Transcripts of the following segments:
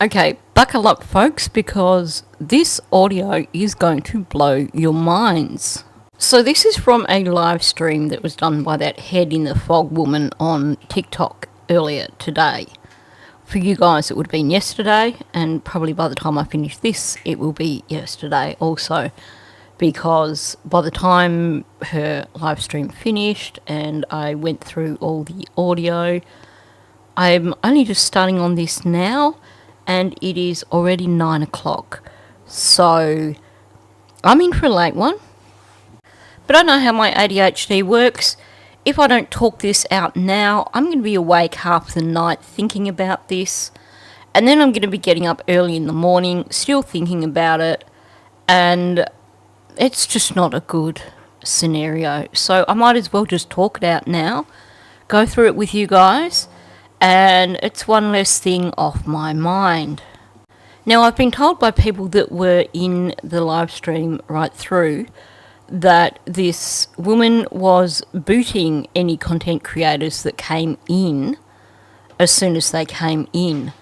Okay, buckle up, folks, because this audio is going to blow your minds. So this is from a live stream that was done by that head in the fog woman on TikTok earlier today. For you guys, it would have been yesterday, and probably by the time I finish this, it will be yesterday also, because by the time her live stream finished and I went through all the audio, I'm only just starting on this now, and it is already 9 o'clock. So I'm in for a late one. But I know how my ADHD works. If I don't talk this out now, I'm going to be awake half the night thinking about this. And then I'm going to be getting up early in the morning, still thinking about it. And it's just not a good scenario. So I might as well just talk it out now, go through it with you guys, and it's one less thing off my mind. Now, I've been told by people that were in the live stream right through that this woman was booting any content creators that came in as soon as they came in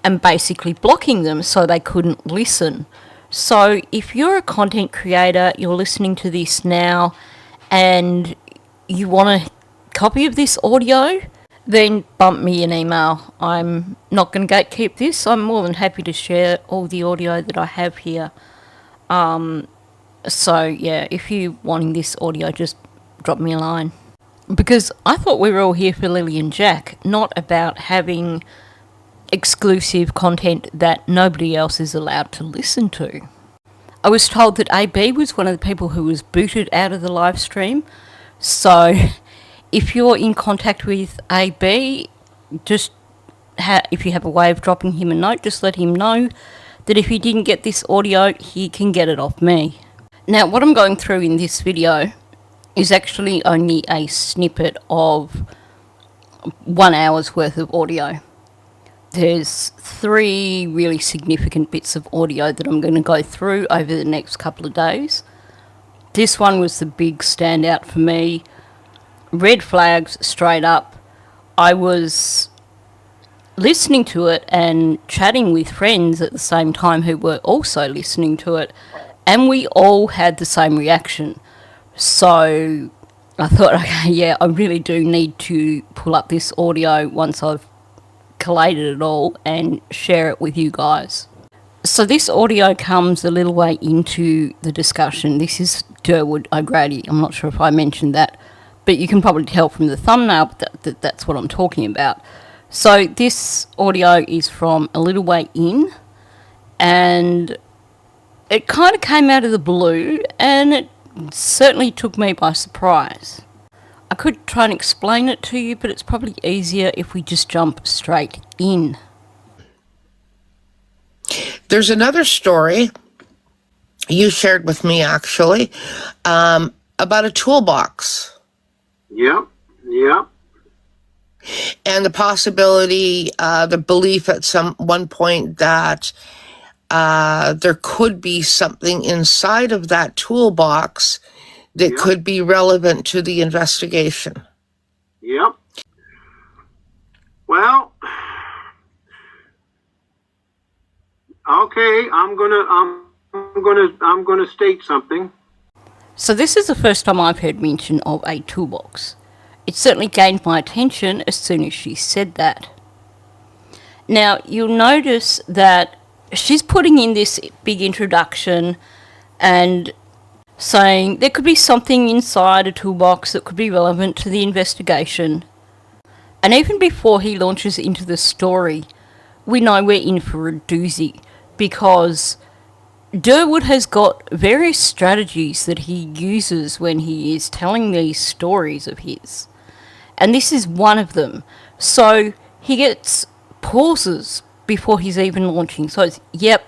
and basically blocking them so they couldn't listen. So if you're a content creator, you're listening to this now and you want a copy of this audio, then bump me an email. I'm not going to gatekeep this. I'm more than happy to share all the audio that I have here. So yeah, if you're wanting this audio, just drop me a line. Because I thought we were all here for Lily and Jack, not about having exclusive content that nobody else is allowed to listen to. I was told that AB was one of the people who was booted out of the live stream. So if you're in contact with AB, just if you have a way of dropping him a note, just let him know that if he didn't get this audio, he can get it off me. Now, what I'm going through in this video is actually only a snippet of 1 hour's worth of audio. There's 3 really significant bits of audio that I'm going to go through over the next couple of days. This one was the big standout for me. Red flags straight up. I was listening to it and chatting with friends at the same time who were also listening to it, and we all had the same reaction. So I thought, okay, yeah, I really do need to pull up this audio once I've collated it all and share it with you guys. So this audio comes a little way into the discussion. This is Derwood O'Grady. I'm not sure if I mentioned that, but you can probably tell from the thumbnail that that's what I'm talking about. So this audio is from a little way in, and it kind of came out of the blue, and it certainly took me by surprise. I could try and explain it to you, but it's probably easier if we just jump straight in. There's another story you shared with me, actually, about a toolbox. Yep. And the possibility, the belief at one point that there could be something inside of that toolbox that could be relevant to the investigation. Yep. Well, okay, I'm gonna state something. So this is the first time I've heard mention of a toolbox. It certainly gained my attention as soon as she said that. Now, you'll notice that she's putting in this big introduction and saying there could be something inside a toolbox that could be relevant to the investigation. And even before he launches into the story, we know we're in for a doozy, because Derwood has got various strategies that he uses when he is telling these stories of his. And this is one of them. So he gets pauses before he's even launching. So it's, yep,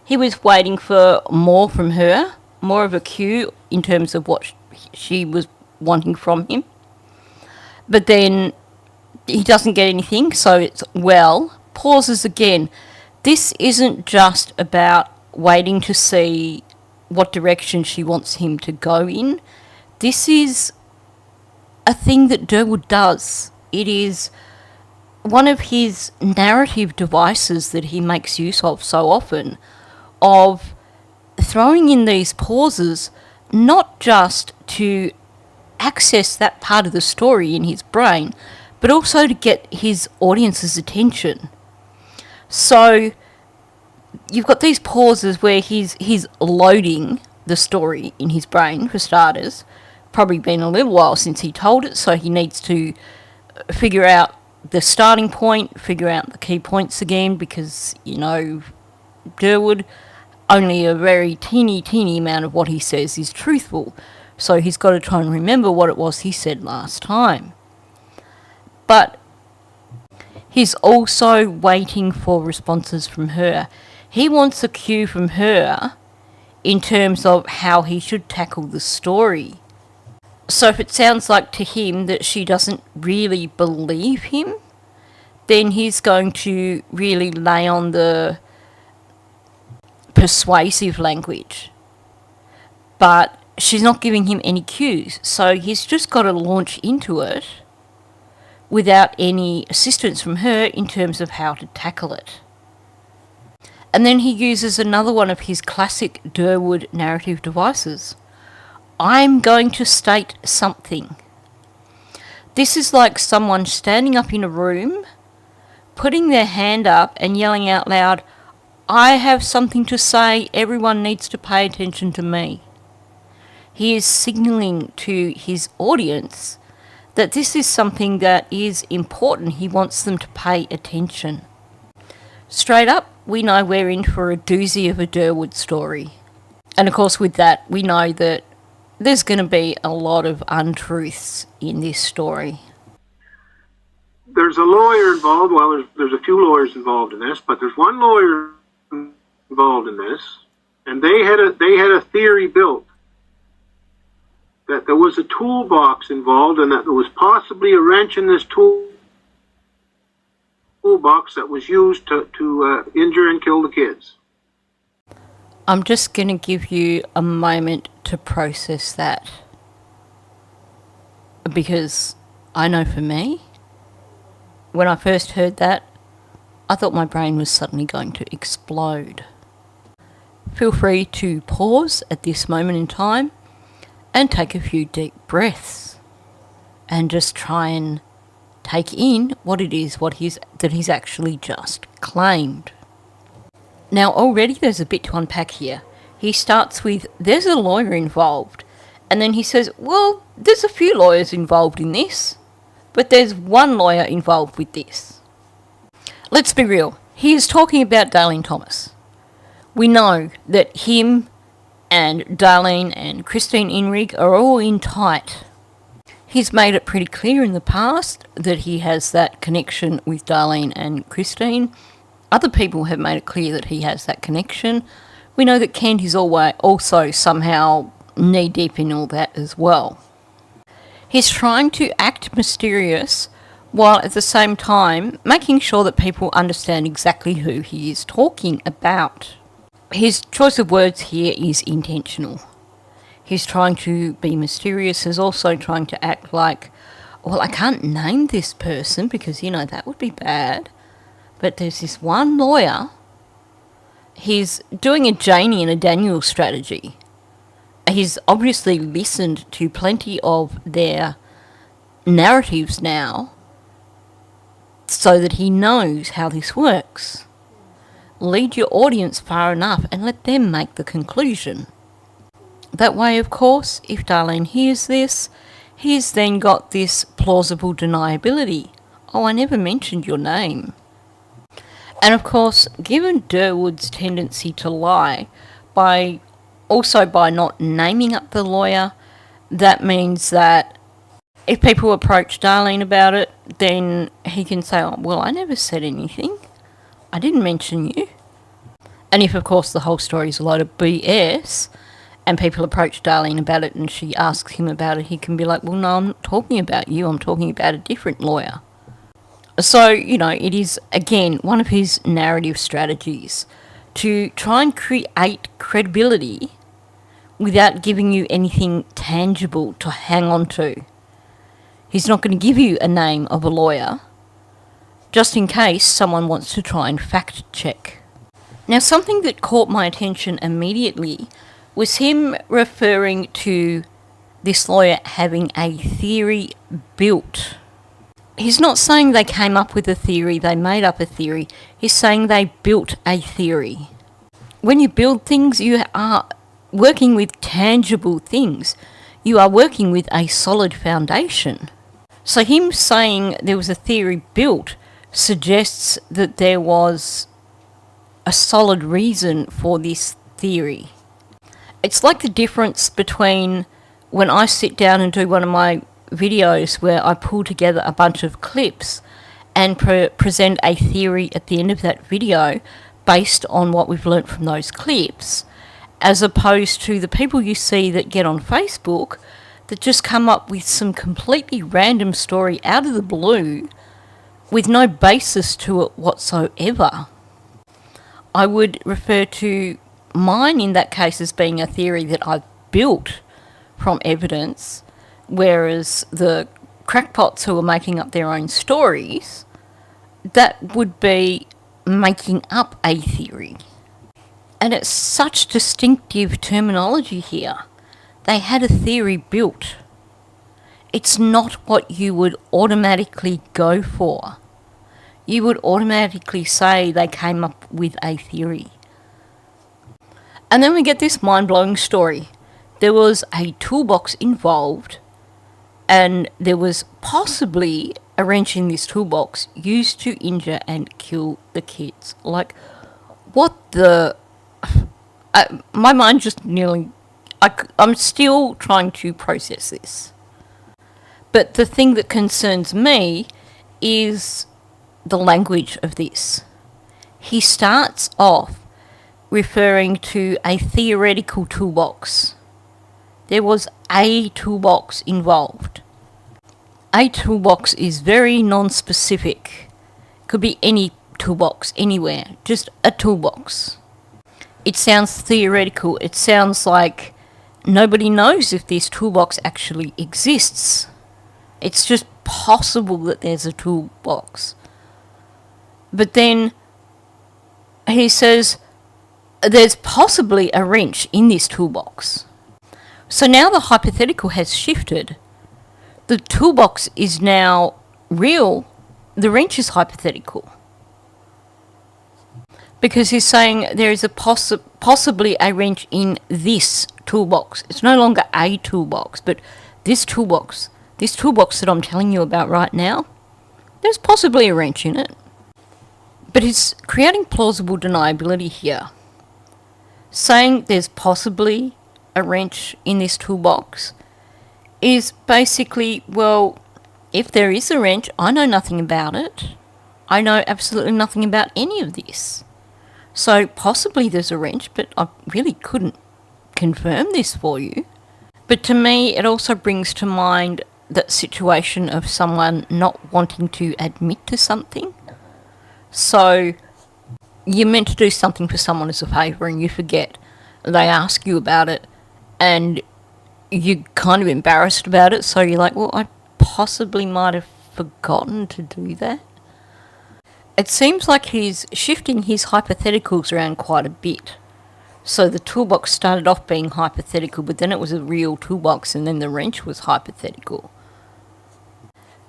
he was waiting for more from her, more of a cue in terms of what she was wanting from him. But then he doesn't get anything, so it's, well, pauses again. This isn't just about waiting to see what direction she wants him to go in. This is a thing that Derwood does. It is one of his narrative devices that he makes use of so often, of throwing in these pauses, not just to access that part of the story in his brain, but also to get his audience's attention. So you've got these pauses where he's loading the story in his brain, for starters. Probably been a little while since he told it, so he needs to figure out the starting point, figure out the key points again, because, Derwood, only a very teeny amount of what he says is truthful. So he's got to try and remember what it was he said last time. But he's also waiting for responses from her. He wants a cue from her in terms of how he should tackle the story. So if it sounds like to him that she doesn't really believe him, then he's going to really lay on the persuasive language. But she's not giving him any cues, so he's just got to launch into it without any assistance from her in terms of how to tackle it. And then he uses another one of his classic Derwood narrative devices. I'm going to state something. This is like someone standing up in a room, putting their hand up and yelling out loud, I have something to say, everyone needs to pay attention to me. He is signalling to his audience that this is something that is important. He wants them to pay attention. Straight up, we know we're in for a doozy of a Derwood story. And of course with that, we know that there's going to be a lot of untruths in this story. There's a lawyer involved. Well, there's a few lawyers involved in this, but there's one lawyer involved in this, and they had a theory built that there was a toolbox involved, and that there was possibly a wrench in this toolbox that was used to injure and kill the kids. I'm just going to give you a moment to process that, because I know for me, when I first heard that, I thought my brain was suddenly going to explode. Feel free to pause at this moment in time and take a few deep breaths and just try and take in what it is that he's actually just claimed. Now already there's a bit to unpack here. He starts with, there's a lawyer involved, and then he says, well, there's a few lawyers involved in this, but there's one lawyer involved with this. Let's be real, he is talking about Darlene Thomas. We know that him and Darlene and Christine Inrig are all in tight. He's made it pretty clear in the past that he has that connection with Darlene and Christine. Other people have made it clear that he has that connection. We know that Candy's also somehow knee-deep in all that as well. He's trying to act mysterious while at the same time making sure that people understand exactly who he is talking about. His choice of words here is intentional. He's trying to be mysterious, he's also trying to act like, well, I can't name this person because, that would be bad. But there's this one lawyer. He's doing a Janie and a Daniel strategy. He's obviously listened to plenty of their narratives now so that he knows how this works. Lead your audience far enough and let them make the conclusion. That way, of course, if Darlene hears this, he's then got this plausible deniability. Oh, I never mentioned your name. And of course, given Derwood's tendency to lie, by not naming up the lawyer, that means that if people approach Darlene about it, then he can say, oh, well, I never said anything. I didn't mention you. And if, of course, the whole story is a load of BS, and people approach Darlene about it and she asks him about it, he can be like, well, no, I'm not talking about you, I'm talking about a different lawyer. So, it is, again, one of his narrative strategies to try and create credibility without giving you anything tangible to hang on to. He's not going to give you a name of a lawyer, just in case someone wants to try and fact check. Now, something that caught my attention immediately was him referring to this lawyer having a theory built. He's not saying they came up with a theory, they made up a theory. He's saying they built a theory. When you build things, you are working with tangible things. You are working with a solid foundation. So him saying there was a theory built suggests that there was a solid reason for this theory. It's like the difference between when I sit down and do one of my videos where I pull together a bunch of clips and present a theory at the end of that video based on what we've learnt from those clips, as opposed to the people you see that get on Facebook that just come up with some completely random story out of the blue with no basis to it whatsoever. I would refer to mine in that case as being a theory that I've built from evidence, whereas the crackpots who are making up their own stories, that would be making up a theory. And it's such distinctive terminology here. They had a theory built. It's not what you would automatically go for. You would automatically say they came up with a theory. And then we get this mind-blowing story. There was a toolbox involved, and there was possibly a wrench in this toolbox used to injure and kill the kids. Like, what the... my mind just nearly... I'm still trying to process this. But the thing that concerns me is the language of this. He starts off referring to a theoretical toolbox. There was a toolbox involved. A toolbox is very non-specific. Could be any toolbox, anywhere. Just a toolbox. It sounds theoretical. It sounds like nobody knows if this toolbox actually exists. It's just possible that there's a toolbox. But then he says there's possibly a wrench in this toolbox. So now the hypothetical has shifted. The toolbox is now real. The wrench is hypothetical. Because he's saying there is a possibly a wrench in this toolbox. It's no longer a toolbox, but this toolbox that I'm telling you about right now, there's possibly a wrench in it. But he's creating plausible deniability here. Saying there's possibly a wrench in this toolbox is basically, well, if there is a wrench, I know nothing about it. I know absolutely nothing about any of this. So possibly there's a wrench, but I really couldn't confirm this for you. But to me, it also brings to mind that situation of someone not wanting to admit to something. So you're meant to do something for someone as a favour and you forget. They ask you about it and you're kind of embarrassed about it, so you're like, well, I possibly might have forgotten to do that. It seems like he's shifting his hypotheticals around quite a bit. So the toolbox started off being hypothetical, but then it was a real toolbox, and then the wrench was hypothetical.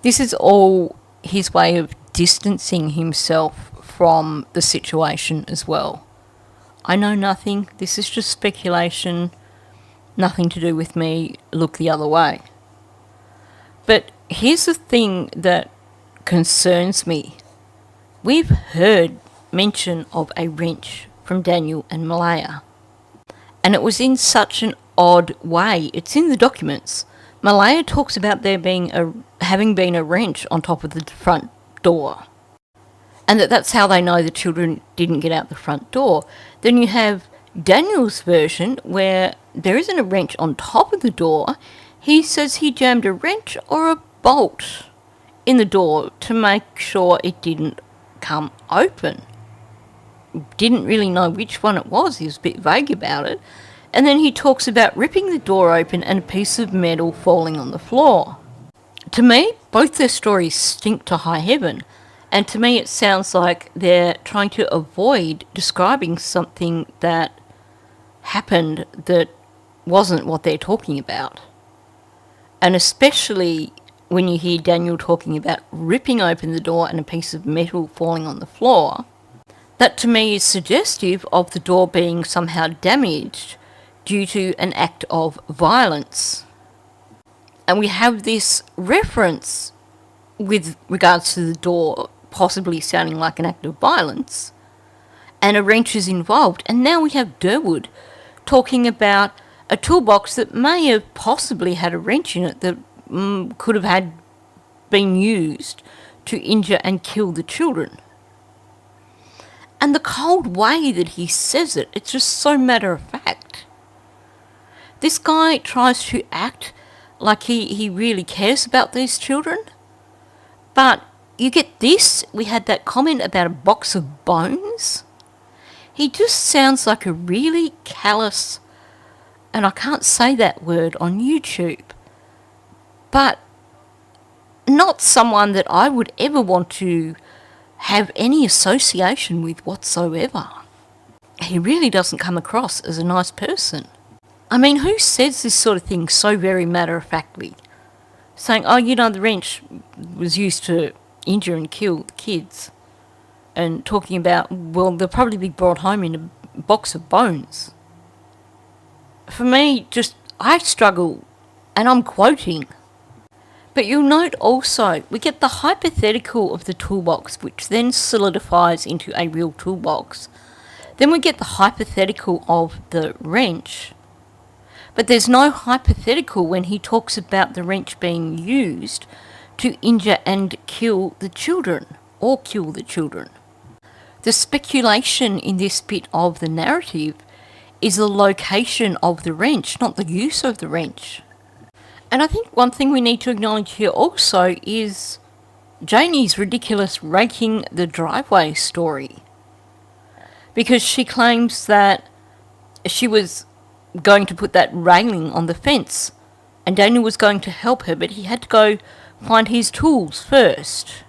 This is all his way of distancing himself from the situation as well. I know nothing. This is just speculation. Nothing to do with me. Look the other way. But here's the thing that concerns me. We've heard mention of a wrench from Daniel and Malaya. And it was in such an odd way. It's in the documents. Malaya talks about there having been a wrench on top of the front door. And that's how they know the children didn't get out the front door. Then you have Daniel's version where there isn't a wrench on top of the door. He says he jammed a wrench or a bolt in the door to make sure it didn't come open. Didn't really know which one it was. He was a bit vague about it. And then he talks about ripping the door open and a piece of metal falling on the floor. To me, both their stories stink to high heaven. And to me, it sounds like they're trying to avoid describing something that happened that wasn't what they're talking about. And especially when you hear Daniel talking about ripping open the door and a piece of metal falling on the floor, that to me is suggestive of the door being somehow damaged due to an act of violence. And we have this reference with regards to the door possibly sounding like an act of violence, and a wrench is involved. And now we have Derwood talking about a toolbox that may have possibly had a wrench in it that could have been used to injure and kill the children. And the cold way that he says it, it's just so matter of fact. This guy tries to act like he really cares about these children, but you get this, we had that comment about a box of bones. He just sounds like a really callous, and I can't say that word on YouTube, but not someone that I would ever want to have any association with whatsoever. He really doesn't come across as a nice person. I mean, who says this sort of thing so very matter-of-factly? Saying, oh, you know, the wrench was used to injure and kill the kids. And talking about, well, they'll probably be brought home in a box of bones. For me, I struggle, and I'm quoting. But you'll note also, we get the hypothetical of the toolbox, which then solidifies into a real toolbox. Then we get the hypothetical of the wrench. But there's no hypothetical when he talks about the wrench being used to injure and kill the children, or kill the children. The speculation in this bit of the narrative is the location of the wrench, not the use of the wrench. And I think one thing we need to acknowledge here also is Janie's ridiculous raking the driveway story. Because she claims that she was going to put that railing on the fence and Daniel was going to help her, but he had to go find his tools first.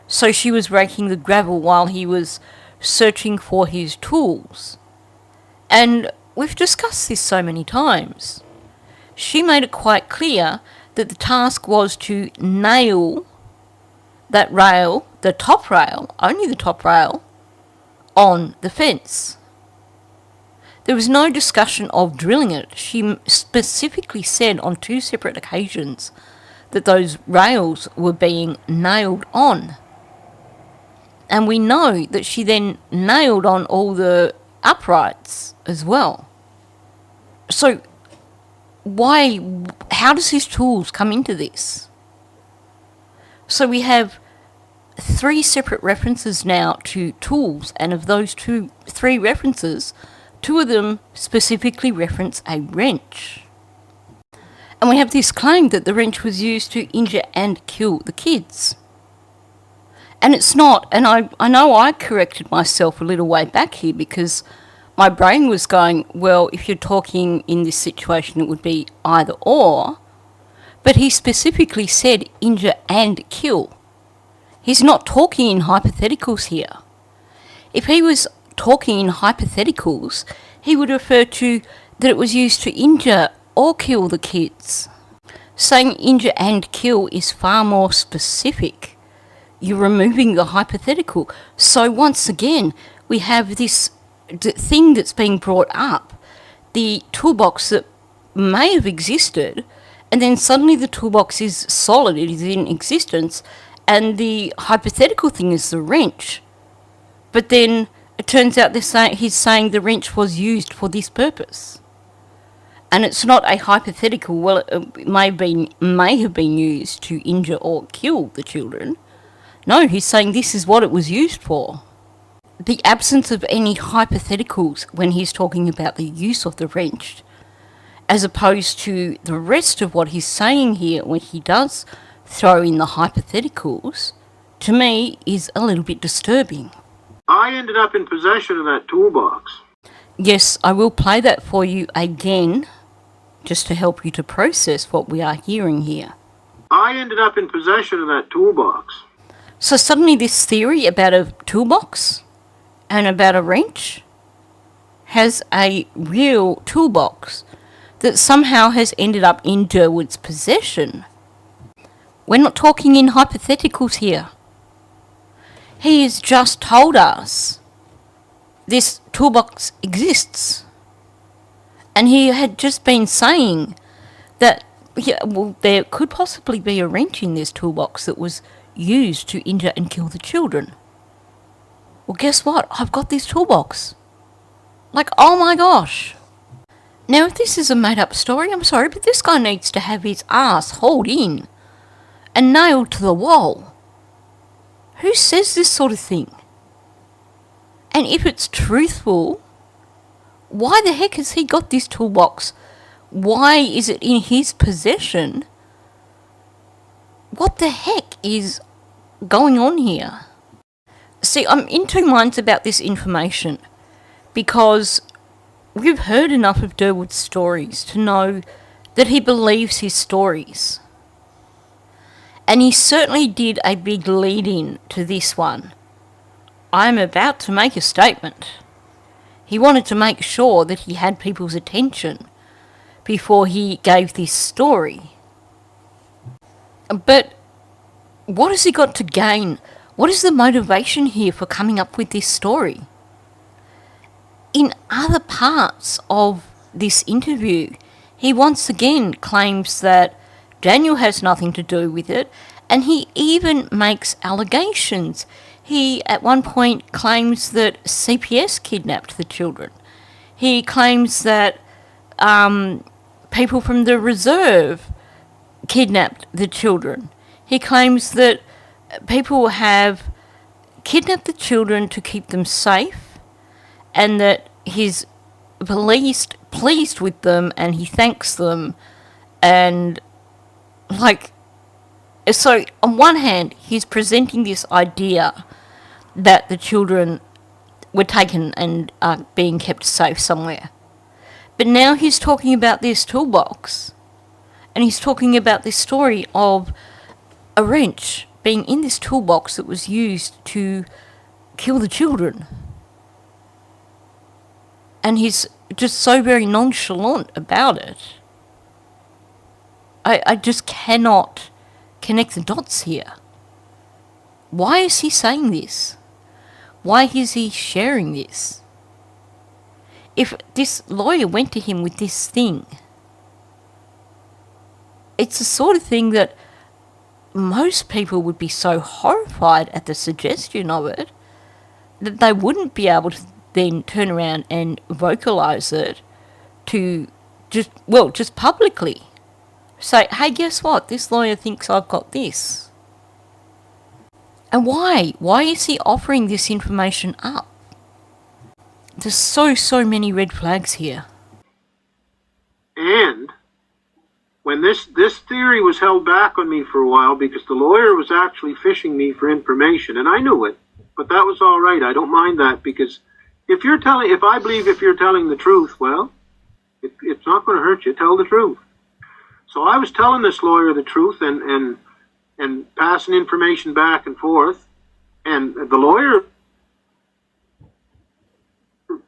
So she was raking the gravel while he was searching for his tools. And we've discussed this so many times. She made it quite clear that the task was to nail that rail, the top rail, only the top rail, on the fence. There was no discussion of drilling it. She specifically said on 2 separate occasions that those rails were being nailed on. And we know that she then nailed on all the uprights as well. So how does his tools come into this? So we have 3 separate references now to tools, and of those 3 references, 2 of them specifically reference a wrench. And we have this claim that the wrench was used to injure and kill the kids. And it's not, and I know I corrected myself a little way back here because my brain was going, well, if you're talking in this situation, it would be either or. But he specifically said injure and kill. He's not talking in hypotheticals here. If he was talking in hypotheticals, he would refer to that it was used to injure or kill the kids. Saying injure and kill is far more specific. You're removing the hypothetical. So once again, we have this thing that's being brought up, the toolbox that may have existed, and then suddenly the toolbox is solid, it is in existence, and the hypothetical thing is the wrench. But then it turns out he's saying the wrench was used for this purpose. And it's not a hypothetical, well, it may have been used to injure or kill the children. No, he's saying this is what it was used for. The absence of any hypotheticals when he's talking about the use of the wrench, as opposed to the rest of what he's saying here when he does throw in the hypotheticals, to me is a little bit disturbing. I ended up in possession of that toolbox. Yes, I will play that for you again, just to help you to process what we are hearing here. I ended up in possession of that toolbox. So suddenly this theory about a toolbox and about a wrench has a real toolbox that somehow has ended up in Derwood's possession. We're not talking in hypotheticals here. He has just told us this toolbox exists. And he had just been saying that, yeah, well, there could possibly be a wrench in this toolbox that was used to injure and kill the children. Well, guess what? I've got this toolbox. Like, oh my gosh. Now, if this is a made-up story, I'm sorry, but this guy needs to have his ass hauled in and nailed to the wall. Who says this sort of thing? And if it's truthful, why the heck has he got this toolbox? Why is it in his possession? What the heck is going on here? See, I'm in two minds about this information because we've heard enough of Derwood's stories to know that he believes his stories. And he certainly did a big lead-in to this one. I'm about to make a statement. He wanted to make sure that he had people's attention before he gave this story. But what has he got to gain? What is the motivation here for coming up with this story? In other parts of this interview, he once again claims that Daniel has nothing to do with it, and he even makes allegations. He, at one point, claims that CPS kidnapped the children. He claims that people from the reserve kidnapped the children. He claims that people have kidnapped the children to keep them safe, and that he's pleased with them, and he thanks them, and so on one hand, he's presenting this idea that the children were taken and are being kept safe somewhere. But now he's talking about this toolbox. And he's talking about this story of a wrench being in this toolbox that was used to kill the children. And he's just so very nonchalant about it. I just cannot connect the dots here. Why is he saying this? Why is he sharing this? If this lawyer went to him with this thing, it's the sort of thing that most people would be so horrified at the suggestion of it that they wouldn't be able to then turn around and vocalise it to just publicly say, hey, guess what? This lawyer thinks I've got this. And why? Why is he offering this information up? There's so many red flags here. And when this theory was held back on me for a while because the lawyer was actually fishing me for information, and I knew it, but that was all right. I don't mind that, because if I believe if you're telling the truth, well, it's not going to hurt you. Tell the truth. So I was telling this lawyer the truth and passing information back and forth, and the lawyer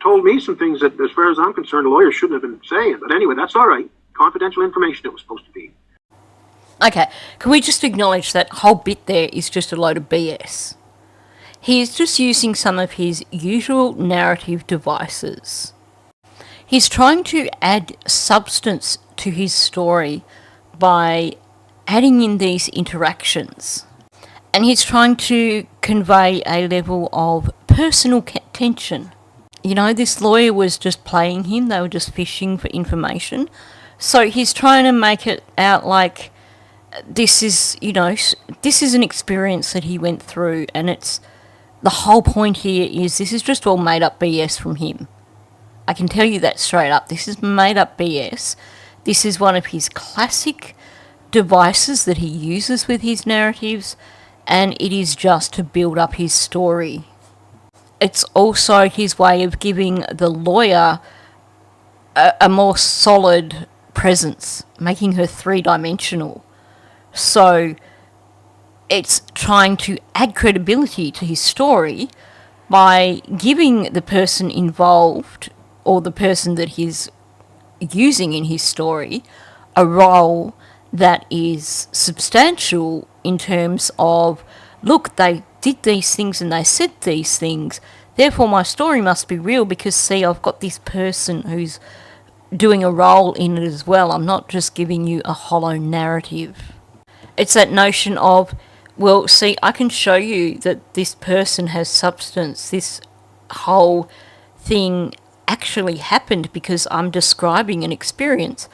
told me some things that, as far as I'm concerned, the lawyer shouldn't have been saying. But anyway, that's all right. Confidential information it was supposed to be. Okay, can we just acknowledge that whole bit there is just a load of BS? He is just using some of his usual narrative devices. He's trying to add substance to his story by adding in these interactions. And he's trying to convey a level of personal tension. You know, this lawyer was just playing him. They were just fishing for information. So he's trying to make it out like this is an experience that he went through, and it's the whole point here is this is just all made up BS from him. I can tell you that straight up. This is made up BS. This is one of his classic devices that he uses with his narratives, and it is just to build up his story. It's also his way of giving the lawyer a more solid presence, making her three-dimensional. So it's trying to add credibility to his story by giving the person involved, or the person that he's using in his story, a role that is substantial in terms of, look, they did these things and they said these things, therefore my story must be real because, see, I've got this person who's doing a role in it as well. I'm not just giving you a hollow narrative. It's that notion of, well, see, I can show you that this person has substance. This whole thing actually happened because I'm describing an experience,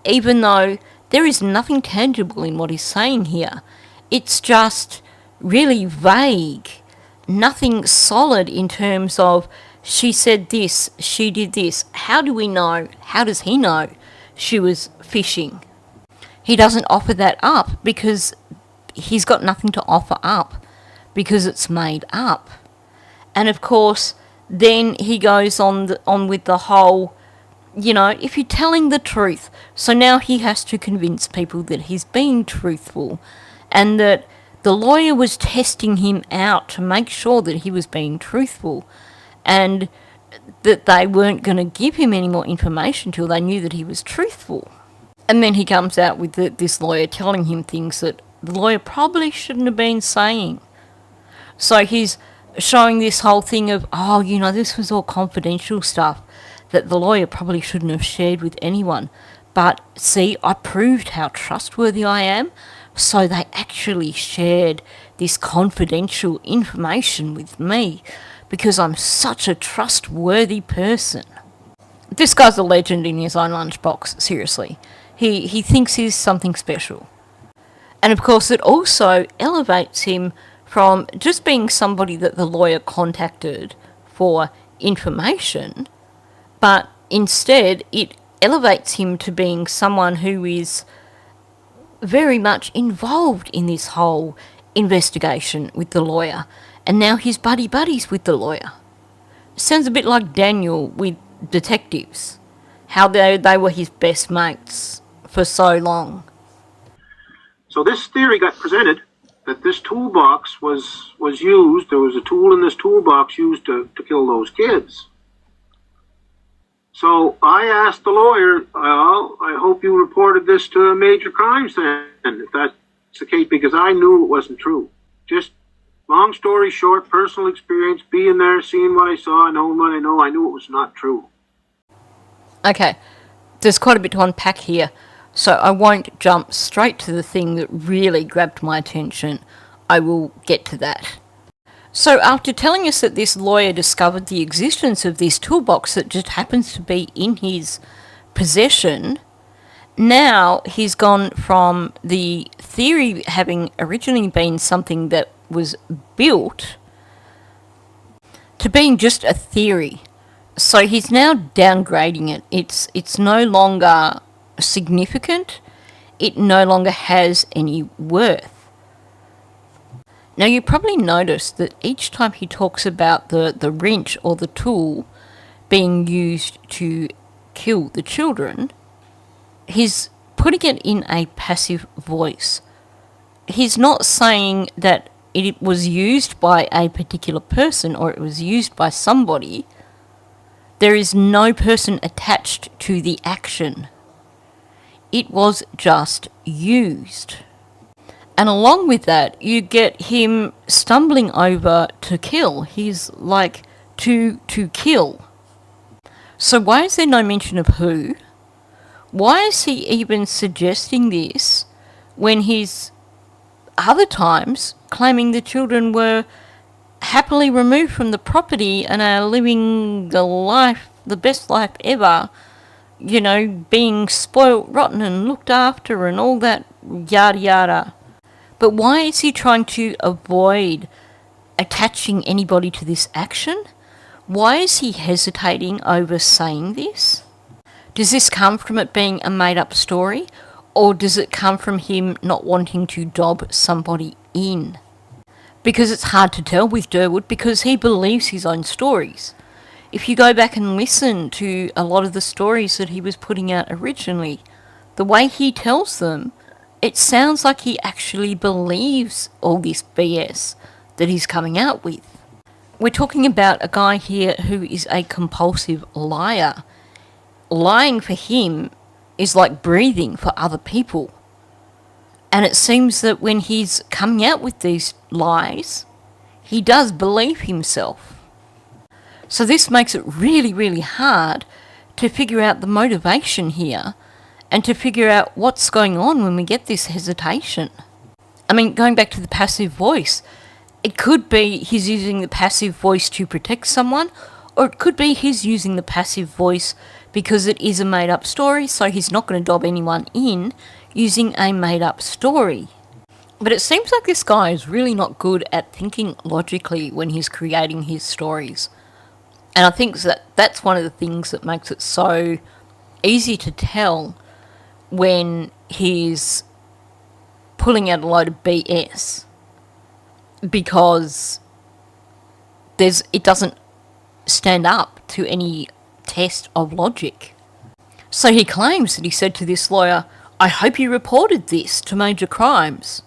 even though there is nothing tangible in what he's saying here. It's just really vague, nothing solid in terms of, she said this, she did this. How do we know? How does he know she was fishing? He doesn't offer that up because he's got nothing to offer up, because it's made up. And of course, then he goes on with the whole, if you're telling the truth, so now he has to convince people that he's being truthful, and that the lawyer was testing him out to make sure that he was being truthful, and that they weren't going to give him any more information till they knew that he was truthful. And then he comes out with this lawyer telling him things that the lawyer probably shouldn't have been saying. So he's showing this whole thing of, this was all confidential stuff that the lawyer probably shouldn't have shared with anyone. But see, I proved how trustworthy I am, so they actually shared this confidential information with me because I'm such a trustworthy person. This guy's a legend in his own lunchbox, seriously. He thinks he's something special. And of course, it also elevates him from just being somebody that the lawyer contacted for information, but instead it elevates him to being someone who is very much involved in this whole investigation with the lawyer. And now he's buddies with the lawyer. Sounds a bit like Daniel with detectives, how they were his best mates for so long. So this theory got presented that this toolbox was used. There was a tool in this toolbox used to kill those kids. So I asked the lawyer, I hope you reported this to a major crimes then, if that's the case, because I knew it wasn't true. Just long story short, personal experience, being there, seeing what I saw, knowing what I know, I knew it was not true. Okay, there's quite a bit to unpack here, so I won't jump straight to the thing that really grabbed my attention. I will get to that. So after telling us that this lawyer discovered the existence of this toolbox that just happens to be in his possession, now he's gone from the theory having originally been something that was built to being just a theory. So he's now downgrading it. It's no longer significant. It no longer has any worth. Now you probably noticed that each time he talks about the wrench or the tool being used to kill the children, he's putting it in a passive voice. He's not saying that it was used by a particular person or it was used by somebody. There is no person attached to the action. It was just used. And along with that, you get him stumbling over to kill. He's like, to kill. So why is there no mention of who? Why is he even suggesting this when he's other times claiming the children were happily removed from the property and are living the best life ever, being spoilt rotten and looked after and all that yada yada. But why is he trying to avoid attaching anybody to this action? Why is he hesitating over saying this? Does this come from it being a made-up story? Or does it come from him not wanting to dob somebody in? Because it's hard to tell with Derwood because he believes his own stories. If you go back and listen to a lot of the stories that he was putting out originally, the way he tells them it sounds like he actually believes all this BS that he's coming out with. We're talking about a guy here who is a compulsive liar. Lying for him is like breathing for other people. And it seems that when he's coming out with these lies, he does believe himself. So this makes it really, really hard to figure out the motivation here and to figure out what's going on when we get this hesitation. I mean, going back to the passive voice, it could be he's using the passive voice to protect someone, or it could be he's using the passive voice because it is a made-up story, so he's not going to dob anyone in using a made-up story. But it seems like this guy is really not good at thinking logically when he's creating his stories. And I think that's one of the things that makes it so easy to tell when he's pulling out a load of BS, because it doesn't stand up to any test of logic. So he claims that he said to this lawyer, "I hope you reported this to Major Crimes,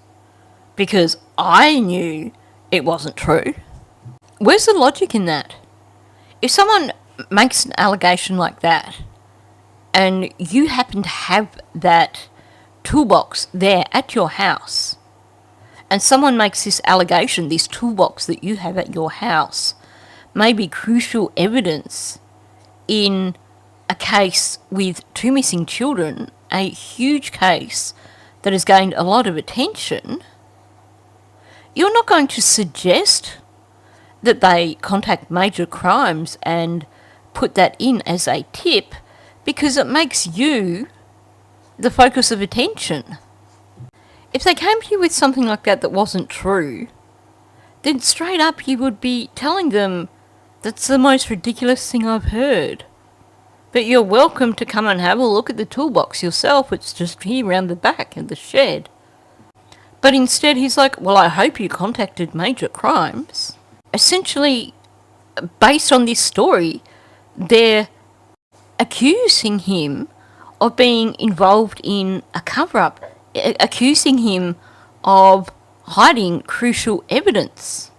because I knew it wasn't true." Where's the logic in that? If someone makes an allegation like that, and you happen to have that toolbox there at your house, and someone makes this allegation, this toolbox that you have at your house may be crucial evidence in a case with 2 missing children, a huge case that has gained a lot of attention, you're not going to suggest that they contact Major Crimes and put that in as a tip, because it makes you the focus of attention. If they came to you with something like that wasn't true, then straight up you would be telling them, "That's the most ridiculous thing I've heard. But you're welcome to come and have a look at the toolbox yourself. It's just here round the back in the shed." But instead he's like, "Well, I hope you contacted Major Crimes." Essentially, based on this story, they're accusing him of being involved in a cover-up, accusing him of hiding crucial evidence.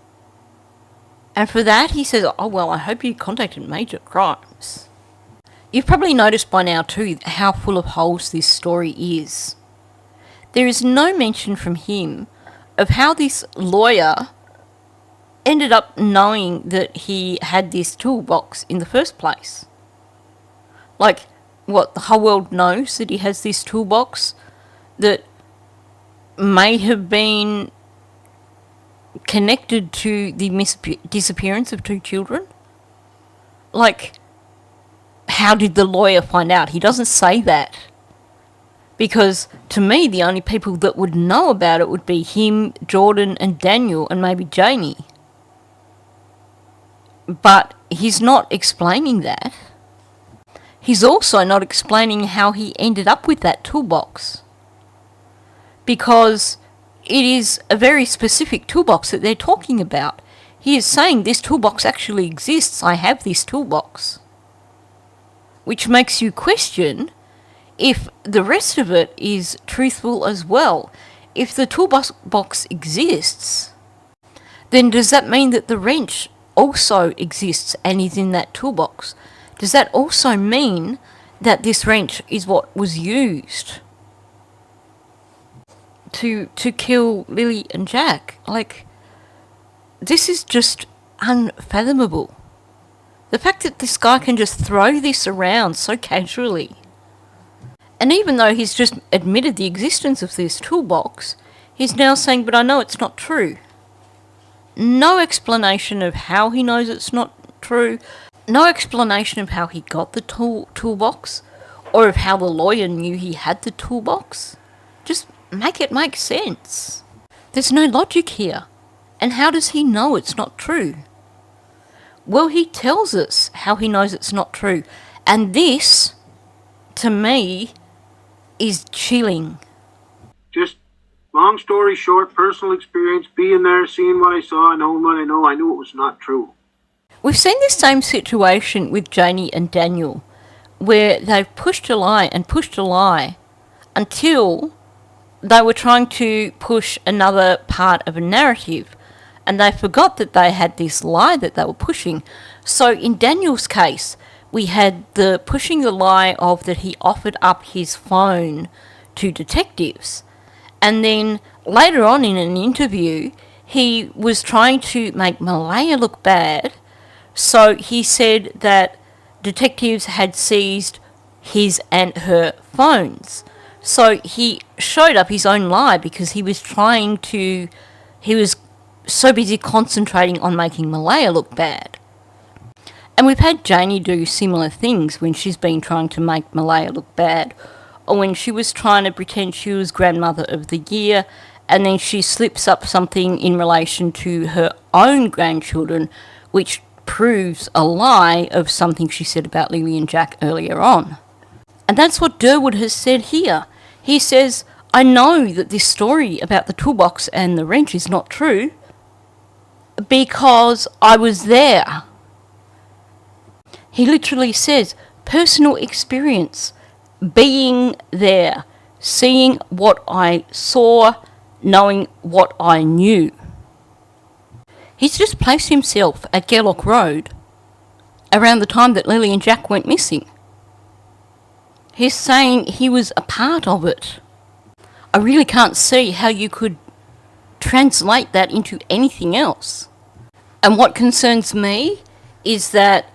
And for that he says, "Oh, well, I hope you contacted Major Crimes." You've probably noticed by now too how full of holes this story is. There is no mention from him of how this lawyer ended up knowing that he had this toolbox in the first place. Like, what, the whole world knows that he has this toolbox that may have been connected to the disappearance of 2 children? Like, how did the lawyer find out? He doesn't say that. Because, to me, the only people that would know about it would be him, Jordan, and Daniel, and maybe Janie. But he's not explaining that. He's also not explaining how he ended up with that toolbox. Because it is a very specific toolbox that they're talking about. He is saying this toolbox actually exists. I have this toolbox. Which makes you question if the rest of it is truthful as well. If the toolbox exists, then does that mean that the wrench also exists and is in that toolbox? Does that also mean that this wrench is what was used to kill Lily and Jack? Like, this is just unfathomable. The fact that this guy can just throw this around so casually. And even though he's just admitted the existence of this toolbox, he's now saying, "But I know it's not true." No explanation of how he knows it's not true. No explanation of how he got the toolbox, or of how the lawyer knew he had the toolbox. Just make it make sense. There's no logic here. And how does he know it's not true? Well, he tells us how he knows it's not true. And this, to me, is chilling. Just long story short, personal experience, being there, seeing what I saw, knowing what I know, I knew it was not true. We've seen this same situation with Janie and Daniel, where they've pushed a lie and pushed a lie until they were trying to push another part of a narrative, and they forgot that they had this lie that they were pushing. So in Daniel's case, we had the pushing the lie of that he offered up his phone to detectives. And then later on in an interview, he was trying to make Malaya look bad. So he said that detectives had seized his and her phones. So he showed up his own lie because he was so busy concentrating on making Malaya look bad. And we've had Janie do similar things when she's been trying to make Malaya look bad, or when she was trying to pretend she was Grandmother of the Year, and then she slips up something in relation to her own grandchildren, which proves a lie of something she said about Lily and Jack earlier on. And that's what Derwood has said here. He says, I know that this story about the toolbox and the wrench is not true because I was there. He literally says, personal experience, being there, seeing what I saw, knowing what I knew. He's just placed himself at Gerlock Road around the time that Lily and Jack went missing. He's saying he was a part of it. I really can't see how you could translate that into anything else. And what concerns me is that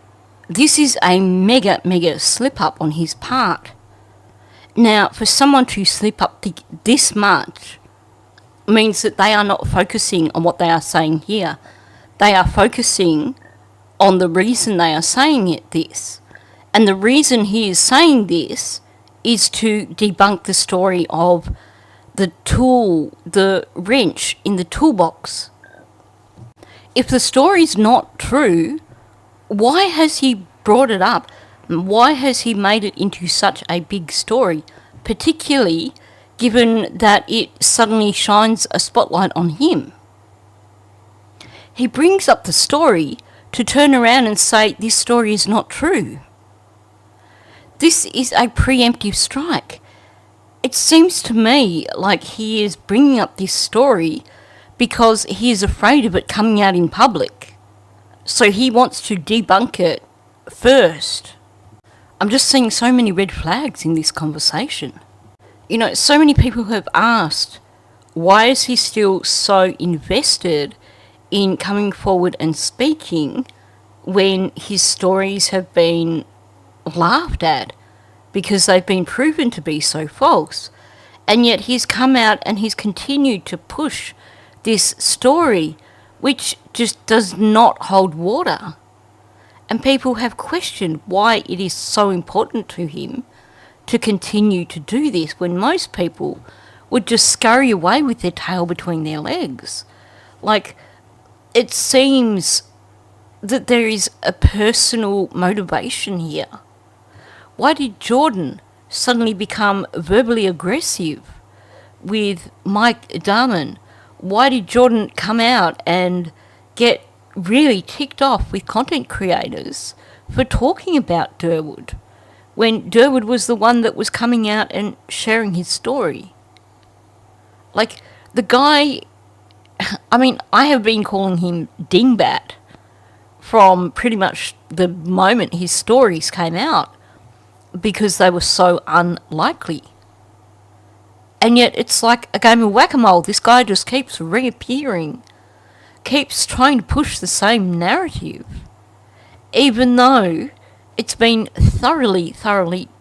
this is a mega slip up on his part. Now, for someone to slip up this much means that they are not focusing on what they are saying here. They are focusing on the reason they are saying this. And the reason he is saying this is to debunk the story of the wrench in the toolbox. If the story's not true, why has he brought it up? Why has he made it into such a big story, particularly given that it suddenly shines a spotlight on him? He brings up the story to turn around and say this story is not true. This is a preemptive strike. It seems to me like he is bringing up this story because he is afraid of it coming out in public. So he wants to debunk it first. I'm just seeing so many red flags in this conversation. You know, so many people have asked, why is he still so invested in coming forward and speaking when his stories have been laughed at because they've been proven to be so false? And yet he's come out and he's continued to push this story which just does not hold water. And people have questioned why it is so important to him to continue to do this when most people would just scurry away with their tail between their legs. Like, it seems that there is a personal motivation here. Why did Jordan suddenly become verbally aggressive with Mike Darman? Why did Jordan come out and get really ticked off with content creators for talking about Derwood when Derwood was the one that was coming out and sharing his story? Like, the guy, I mean, I have been calling him Dingbat from pretty much the moment his stories came out because they were so unlikely. And yet it's like a game of whack-a-mole. This guy just keeps reappearing, keeps trying to push the same narrative, even though it's been thoroughly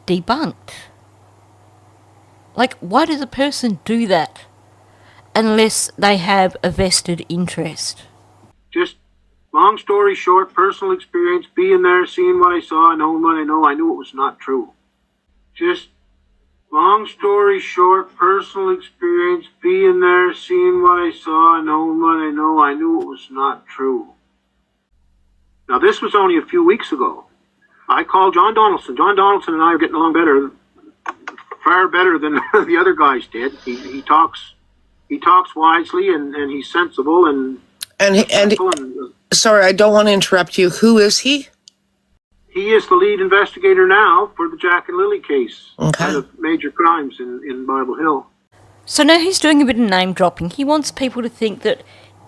debunked. Like, why does a person do that unless they have a vested interest? Just long story short, personal experience, being there, seeing what I saw, knowing what I know, I knew it was not true. Just long story short, personal experience, being there, seeing what I saw, knowing what I know, I knew it was not true. Now, this was only a few weeks ago. I called John Donaldson. John Donaldson and I are getting along better, far better than the other guys did. He talks wisely and he's sensible and sorry, I don't want to interrupt you. Who is he? He is the lead investigator now for the Jack and Lily case. Okay. Of major crimes in Bible Hill. So now he's doing a bit of name dropping. He wants people to think that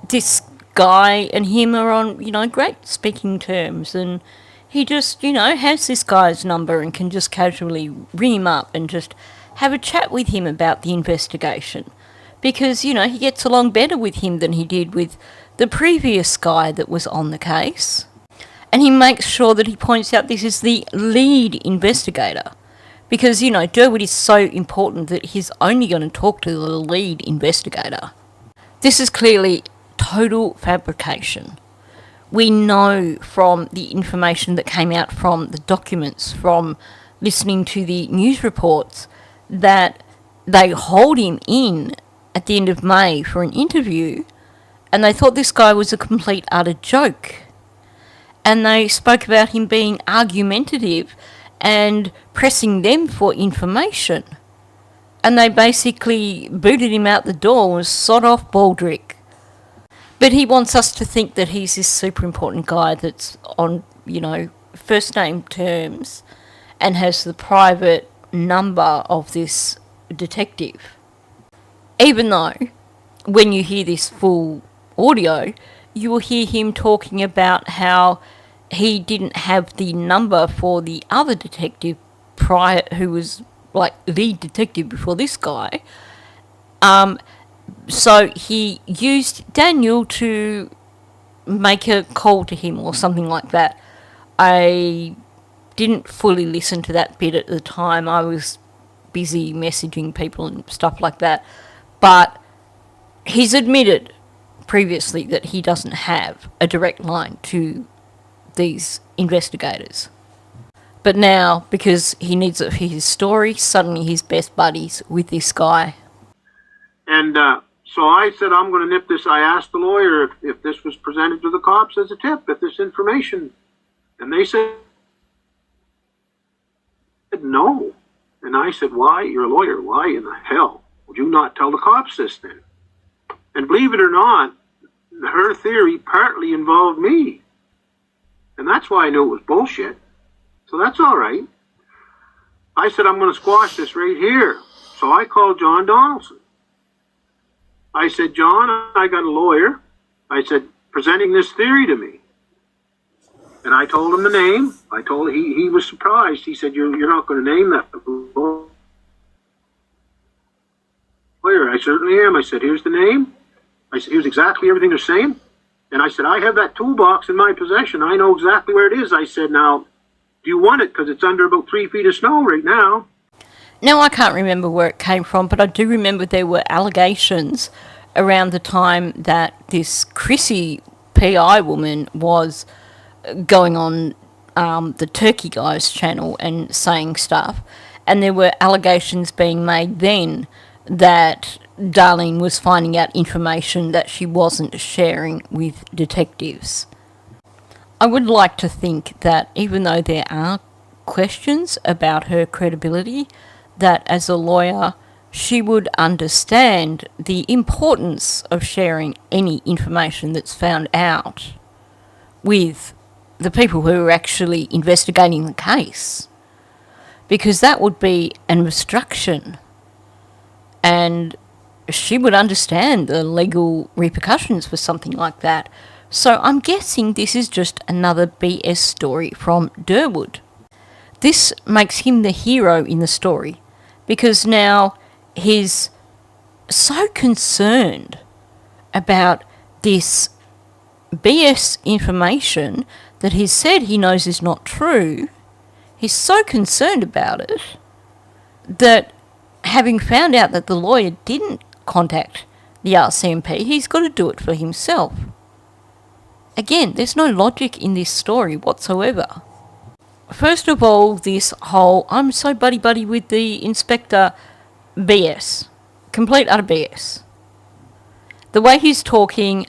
this guy and him are on, great speaking terms, and he just, has this guy's number and can just casually ring him up and just have a chat with him about the investigation. Because, he gets along better with him than he did with the previous guy that was on the case. And he makes sure that he points out this is the lead investigator. Because, Derwood is so important that he's only going to talk to the lead investigator. This is clearly total fabrication. We know from the information that came out from the documents, from listening to the news reports, that they hold him in at the end of May for an interview, and they thought this guy was a complete utter joke. And they spoke about him being argumentative and pressing them for information. And they basically booted him out the door and was sod off Baldrick. But he wants us to think that he's this super important guy that's on, first name terms and has the private number of this detective. Even though, when you hear this full audio, you will hear him talking about how he didn't have the number for the other detective prior, who was like the detective before this guy. So he used Daniel to make a call to him or something like that. I didn't fully listen to that bit at the time. I was busy messaging people and stuff like that. But he's admitted previously that he doesn't have a direct line to these investigators. But now, because he needs it for his story, suddenly he's best buddies with this guy. And so I said, I'm going to nip this. I asked the lawyer if this was presented to the cops as a tip, if this information. And they said, no. And I said, why? You're a lawyer. Why in the hell would you not tell the cops this then? And believe it or not, her theory partly involved me. And that's why I knew it was bullshit. So that's all right. I said, I'm going to squash this right here. So I called John Donaldson. I said, John, I got a lawyer. I said, presenting this theory to me. And I told him the name. He was surprised. He said, you're not going to name that lawyer. I certainly am. I said, here's the name. I said, here's exactly everything they're saying. And I said, I have that toolbox in my possession. I know exactly where it is. I said, now, do you want it? Because it's under about 3 feet of snow right now. Now, I can't remember where it came from, but I do remember there were allegations around the time that this Chrissy PI woman was going on the Turkey Guys channel and saying stuff. And there were allegations being made then that Darlene was finding out information that she wasn't sharing with detectives. I would like to think that even though there are questions about her credibility, that as a lawyer she would understand the importance of sharing any information that's found out with the people who are actually investigating the case, because that would be an obstruction, and she would understand the legal repercussions for something like that. So I'm guessing this is just another BS story from Derwood. This makes him the hero in the story, because now he's so concerned about this BS information that he's said he knows is not true. He's so concerned about it that, having found out that the lawyer didn't contact the RCMP, he's got to do it for himself. Again, there's no logic in this story whatsoever. First of all, this whole I'm so buddy-buddy with the inspector BS. Complete utter BS. The way he's talking,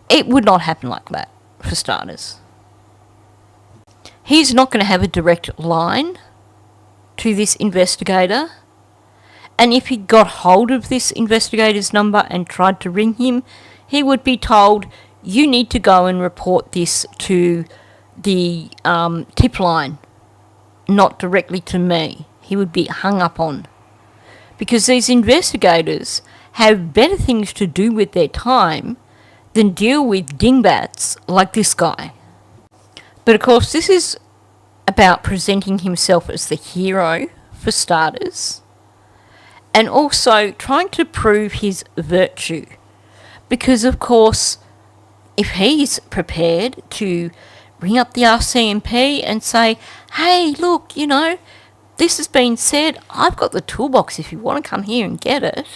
it would not happen like that, for starters. He's not going to have a direct line to this investigator. And if he got hold of this investigator's number and tried to ring him, he would be told, you need to go and report this to the tip line, not directly to me. He would be hung up on. because these investigators have better things to do with their time than deal with dingbats like this guy. But of course, this is about presenting himself as the hero, for starters, and also trying to prove his virtue. Because, of course, if he's prepared to ring up the RCMP and say, hey, look, you know, this has been said, I've got the toolbox if you want to come here and get it.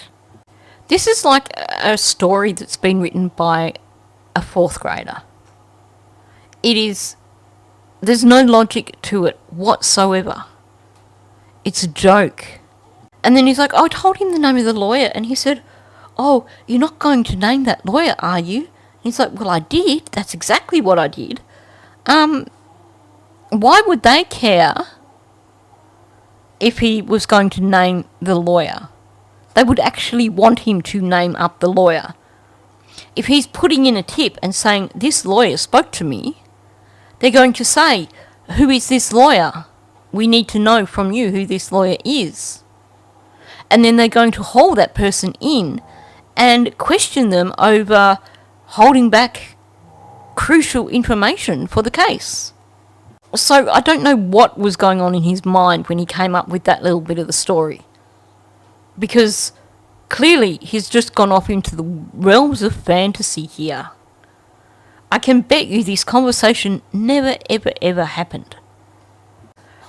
This is like a story that's been written by a 4th grader. There's no logic to it whatsoever. It's a joke. And then he's like, I told him the name of the lawyer, and he said, oh, you're not going to name that lawyer, are you? And he's like, well, I did. That's exactly what I did. Why would they care if he was going to name the lawyer? They would actually want him to name up the lawyer. If he's putting in a tip and saying, this lawyer spoke to me, they're going to say, who is this lawyer? We need to know from you who this lawyer is. And then they're going to haul that person in and question them over holding back crucial information for the case. So I don't know what was going on in his mind when he came up with that little bit of the story. Because clearly he's just gone off into the realms of fantasy here. I can bet you this conversation never, ever, ever happened.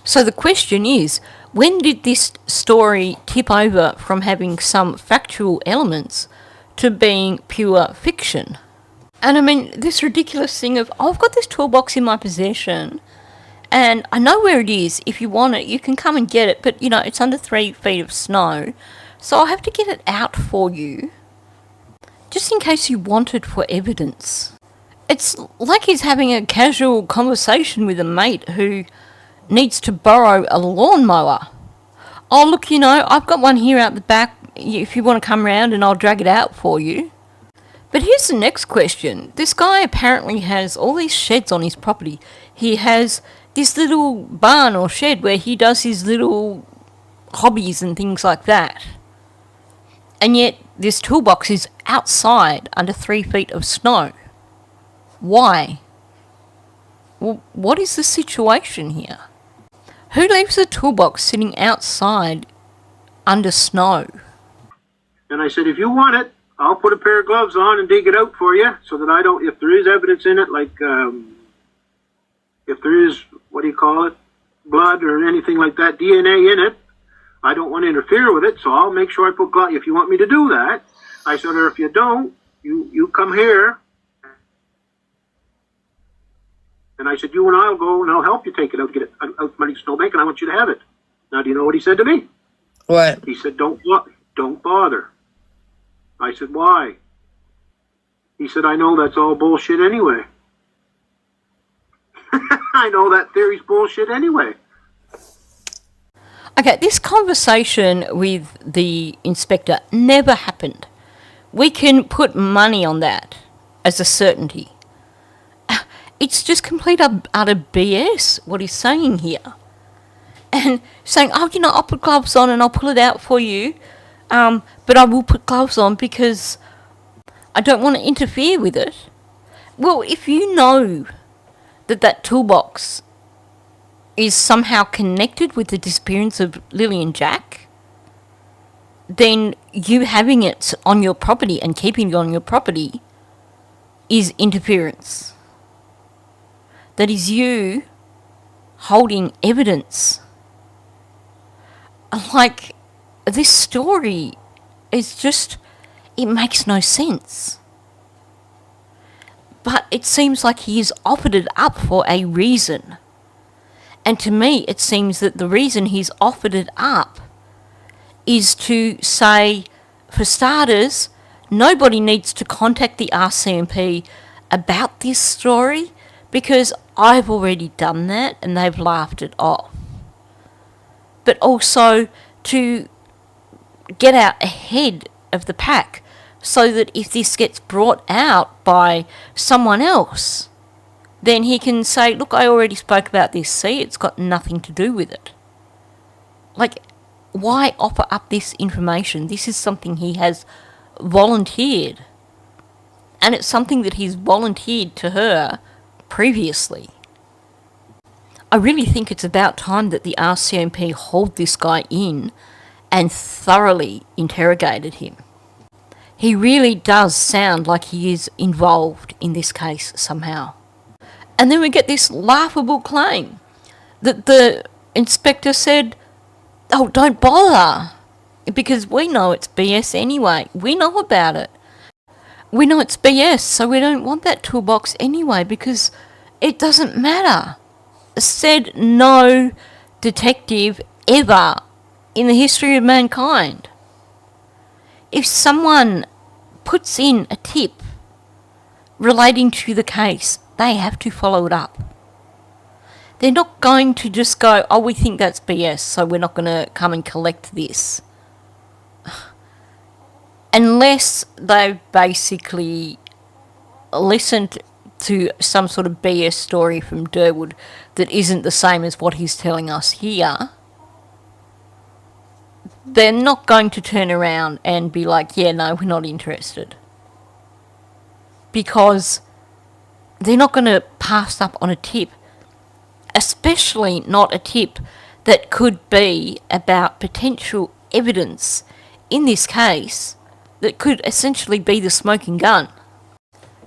So the question is, when did this story tip over from having some factual elements to being pure fiction? And I mean, this ridiculous thing of, oh, I've got this toolbox in my possession, and I know where it is. If you want it, you can come and get it, but, you know, it's under 3 feet of snow, so I'll have to get it out for you, just in case you want it for evidence. It's like he's having a casual conversation with a mate who needs to borrow a lawnmower. Oh, look, you know, I've got one here out the back if you want to come round and I'll drag it out for you. But here's the next question. This guy apparently has all these sheds on his property. He has this little barn or shed where he does his little hobbies and things like that. And yet this toolbox is outside under 3 feet of snow. Why? Well, what is the situation here? Who leaves a toolbox sitting outside under snow? And I said, if you want it, I'll put a pair of gloves on and dig it out for you so that I don't, if there is evidence in it, like if there is, what do you call it, blood or anything like that, DNA in it, I don't want to interfere with it, so I'll make sure I put gloves. If you want me to do that, I said, or if you don't, you come here. And I said, you and I'll go and I'll help you take it out, get it out from underneath snowbank, and I want you to have it. Now, do you know what he said to me? What? He said, don't bother. I said, why? He said, I know that's all bullshit anyway. I know that theory's bullshit anyway. Okay, this conversation with the inspector never happened. We can put money on that as a certainty. It's just complete utter BS what he's saying here. And saying, oh, you know, I'll put gloves on and I'll pull it out for you. But I will put gloves on because I don't want to interfere with it. Well, if you know that toolbox is somehow connected with the disappearance of Lily and Jack, then you having it on your property and keeping it on your property is interference. That is you holding evidence. Like, this story is just, it makes no sense. But it seems like he has offered it up for a reason. And to me, it seems that the reason he's offered it up is to say, for starters, nobody needs to contact the RCMP about this story because I've already done that and they've laughed it off. But also to get out ahead of the pack so that if this gets brought out by someone else, then he can say, look, I already spoke about this, see, it's got nothing to do with it. Like, Why offer up this information? This is something he has volunteered. And it's something that he's volunteered to her previously. I really think it's about time that the RCMP hauled this guy in and thoroughly interrogated him. He really does sound like he is involved in this case somehow. And then we get this laughable claim that the inspector said, oh, don't bother, because we know it's BS anyway. We know about it. We know it's BS, so we don't want that toolbox anyway, because it doesn't matter. Said no detective ever in the history of mankind. If someone puts in a tip relating to the case, they have to follow it up. They're not going to just go, oh, we think that's BS, so we're not going to come and collect this. Unless they've basically listened to some sort of BS story from Derwood that isn't the same as what he's telling us here, they're not going to turn around and be like, yeah, no, we're not interested. Because they're not going to pass up on a tip, especially not a tip that could be about potential evidence in this case that could essentially be the smoking gun.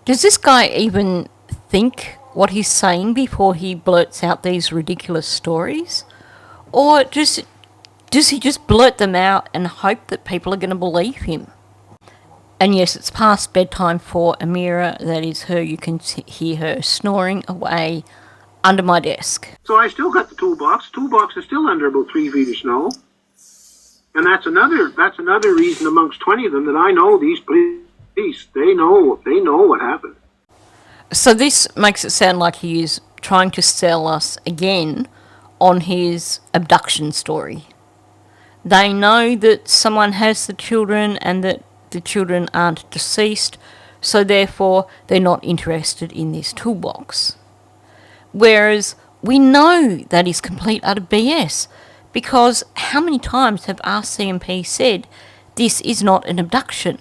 Does this guy even think what he's saying before he blurts out these ridiculous stories? Or does he just blurt them out and hope that people are going to believe him? And yes, it's past bedtime for Amira. That is her. You can hear her snoring away under my desk. So I still got the toolbox. Toolbox is still under about 3 feet of snow. And that's another reason amongst 20 of them that I know these police. They know what happened. So this makes it sound like he is trying to sell us again on his abduction story. They know that someone has the children and that the children aren't deceased, so therefore they're not interested in this toolbox. Whereas we know that is complete utter BS, because how many times have RCMP said this is not an abduction?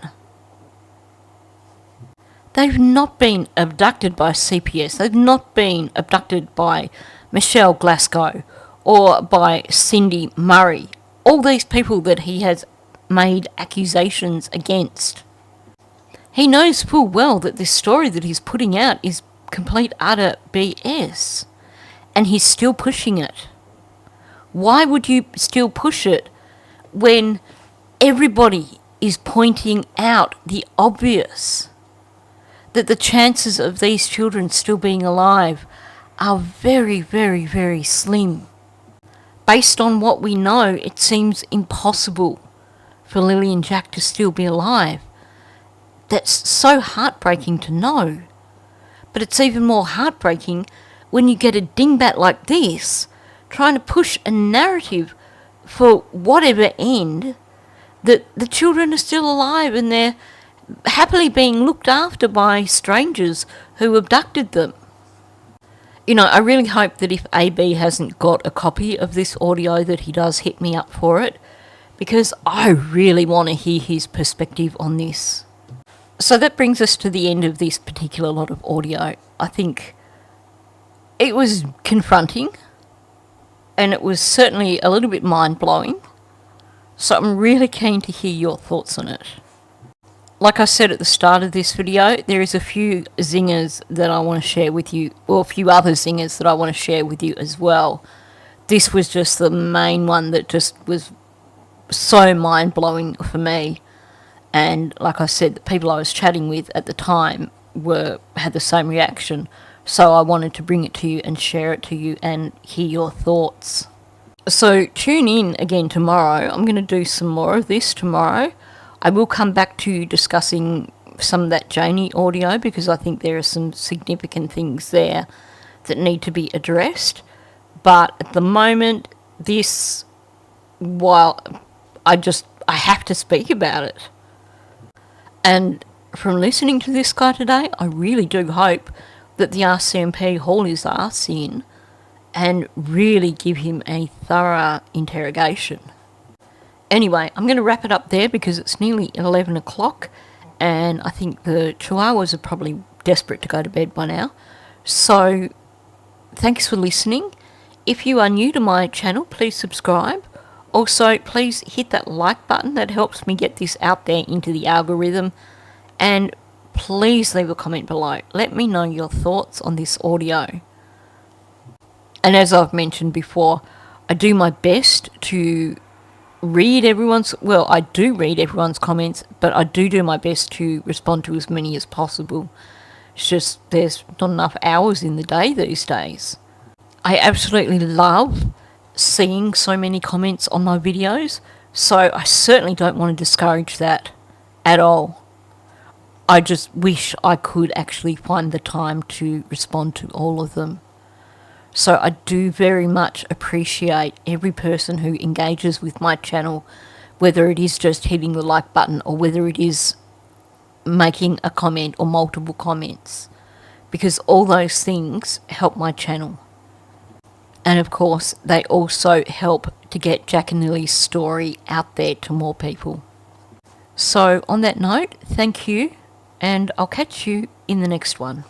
They've not been abducted by CPS. They've not been abducted by Michelle Glasgow or by Cindy Murray. All these people that he has made accusations against. He knows full well that this story that he's putting out is complete utter BS. And he's still pushing it. Why would you still push it when everybody is pointing out the obvious? That the chances of these children still being alive are very, very, very slim. Based on what we know, it seems impossible for Lily and Jack to still be alive. That's so heartbreaking to know. But it's even more heartbreaking when you get a dingbat like this trying to push a narrative for whatever end that the children are still alive and they're happily being looked after by strangers who abducted them. You know, I really hope that if AB hasn't got a copy of this audio that he does hit me up for it, because I really want to hear his perspective on this. So that brings us to the end of this particular lot of audio. I think it was confronting and it was certainly a little bit mind-blowing. So I'm really keen to hear your thoughts on it. Like I said at the start of this video, there is a few zingers that I want to share with you, or a few other zingers that I want to share with you as well. This was just the main one that just was so mind-blowing for me. And like I said, the people I was chatting with at the time had the same reaction. So I wanted to bring it to you and share it to you and hear your thoughts. So tune in again tomorrow. I'm going to do some more of this tomorrow. I will come back to discussing some of that Janie audio because I think there are some significant things there that need to be addressed. But at the moment, while I have to speak about it. And from listening to this guy today, I really do hope that the RCMP haul his ass in and really give him a thorough interrogation. Anyway, I'm going to wrap it up there because it's nearly 11 o'clock and I think the chihuahuas are probably desperate to go to bed by now. So, thanks for listening. If you are new to my channel, please subscribe. Also, please hit that like button. That helps me get this out there into the algorithm. And please leave a comment below. Let me know your thoughts on this audio. And as I've mentioned before, I do my best to read everyone's... Well, I do read everyone's comments, but I do my best to respond to as many as possible. It's just there's not enough hours in the day these days. I absolutely love seeing so many comments on my videos, so I certainly don't want to discourage that at all. I just wish I could actually find the time to respond to all of them. So I do very much appreciate every person who engages with my channel, whether it is just hitting the like button or whether it is making a comment or multiple comments, because all those things help my channel. And of course, they also help to get Jack and Lily's story out there to more people. So on that note, thank you, and I'll catch you in the next one.